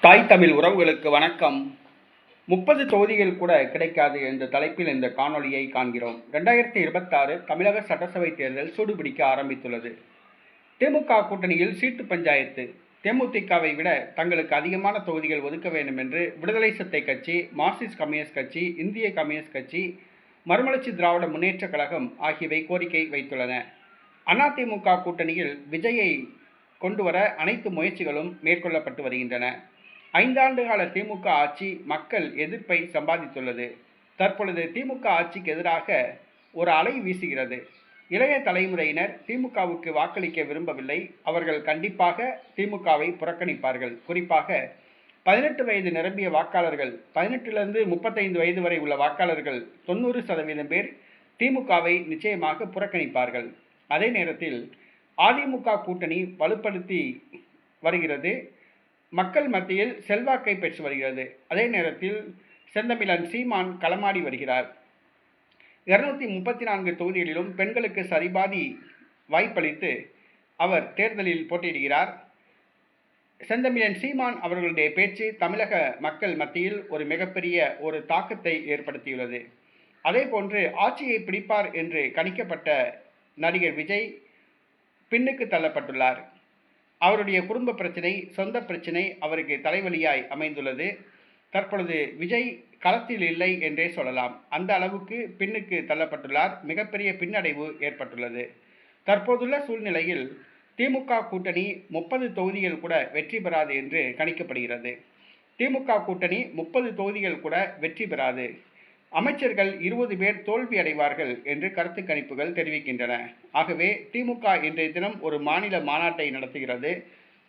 தாய் தமிழ் உறவுகளுக்கு வணக்கம். 30 தொகுதிகள் கூட கிடைக்காது என்ற தலைப்பில் இந்த காணொளியை காண்கிறோம். 2026 தமிழக சட்டசபை தேர்தல் சூடுபிடிக்க ஆரம்பித்துள்ளது. திமுக கூட்டணியில் சீட்டு பஞ்சாயத்து. தேமுதிகவை விட தங்களுக்கு அதிகமான தொகுதிகள் ஒதுக்க வேண்டும் என்று விடுதலை சிறுத்தை கட்சி, மார்க்சிஸ்ட் கம்யூனிஸ்ட் கட்சி, இந்திய கம்யூனிஸ்ட் கட்சி, மறுமலர்ச்சி திராவிட முன்னேற்றக் கழகம் ஆகியவை கோரிக்கை வைத்துள்ளன. அதிமுக கூட்டணியில் விஜயை கொண்டுவர அனைத்து முயற்சிகளும் மேற்கொள்ளப்பட்டு வருகின்றன. 5 ஆண்டு கால திமுக ஆட்சி மக்கள் எதிர்ப்பை சம்பாதித்துள்ளது. தற்பொழுது திமுக ஆட்சிக்கு எதிராக ஒரு அலை வீசுகிறது. இளைய தலைமுறையினர் திமுகவுக்கு வாக்களிக்க விரும்பவில்லை. அவர்கள் கண்டிப்பாக திமுகவை புறக்கணிப்பார்கள். குறிப்பாக 18 வயது நிரம்பிய வாக்காளர்கள், 18லிருந்து 35 வயது வரை உள்ள வாக்காளர்கள் 90% பேர் திமுகவை நிச்சயமாக புறக்கணிப்பார்கள். அதே நேரத்தில் அதிமுக கூட்டணி வலுப்படுத்தி வருகிறது. மக்கள் மத்தியில் செல்வாக்கை பெற்று வருகிறது. அதே நேரத்தில் செந்தமிழன் சீமான் களமாடி வருகிறார். 234 தொகுதிகளிலும் பெண்களுக்கு சரிபாதி வாய்ப்பளித்து அவர் தேர்தலில் போட்டியிடுகிறார். செந்தமிழன் சீமான் அவர்களுடைய பேச்சு தமிழக மக்கள் மத்தியில் ஒரு மிகப்பெரிய ஒரு தாக்கத்தை ஏற்படுத்தியுள்ளது. அதே போன்று ஆட்சியை பிடிப்பார் என்று கணிக்கப்பட்ட நடிகர் விஜய் பின்னுக்கு தள்ளப்பட்டுள்ளார். அவருடைய குடும்ப பிரச்சனை, சொந்த பிரச்சனை அவருக்கு தலைவலியாய் அமைந்துள்ளது. தற்பொழுது விஜய் களத்தில் இல்லை என்றே சொல்லலாம். அந்த அளவுக்கு பின்னுக்கு தள்ளப்பட்டுள்ளார். மிகப்பெரிய பின்னடைவு ஏற்பட்டுள்ளது. தற்போதுள்ள சூழ்நிலையில் திமுக கூட்டணி 30 தொகுதிகள் கூட வெற்றி பெறாது என்று கணிக்கப்படுகிறது. திமுக கூட்டணி 30 தொகுதிகள் கூட வெற்றி பெறாது. அமைச்சர்கள் 20 பேர் தோல்வி அடைவார்கள் என்று கருத்து கணிப்புகள் தெரிவிக்கின்றன. ஆகவே திமுக இன்றைய தினம் ஒரு மாநில மாநாட்டை நடத்துகிறது.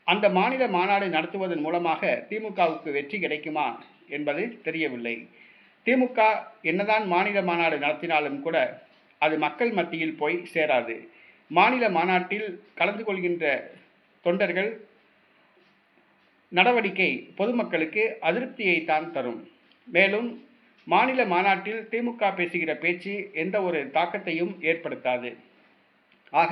அந்த மாநில மாநாடு நடத்துவதன் மூலமாக திமுகவுக்கு வெற்றி கிடைக்குமா என்பது தெரியவில்லை. திமுக என்னதான் மாநில மாநாடு நடத்தினாலும் கூட அது மக்கள் மத்தியில் போய் சேராது. மாநில மாநாட்டில் கலந்து கொள்கின்ற தொண்டர்கள் நடவடிக்கை பொதுமக்களுக்கு அதிருப்தியை தான் தரும். மேலும் மாநில மாநாட்டில் திமுக பேசுகிற பேச்சு எந்த ஒரு தாக்கத்தையும் ஏற்படுத்தாது. ஆக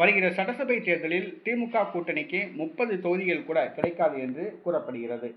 வருகிற சட்டசபை தேர்தலில் திமுக கூட்டணிக்கு 30 தொகுதிகள் கூட கிடைக்காது என்று கூறப்படுகிறது.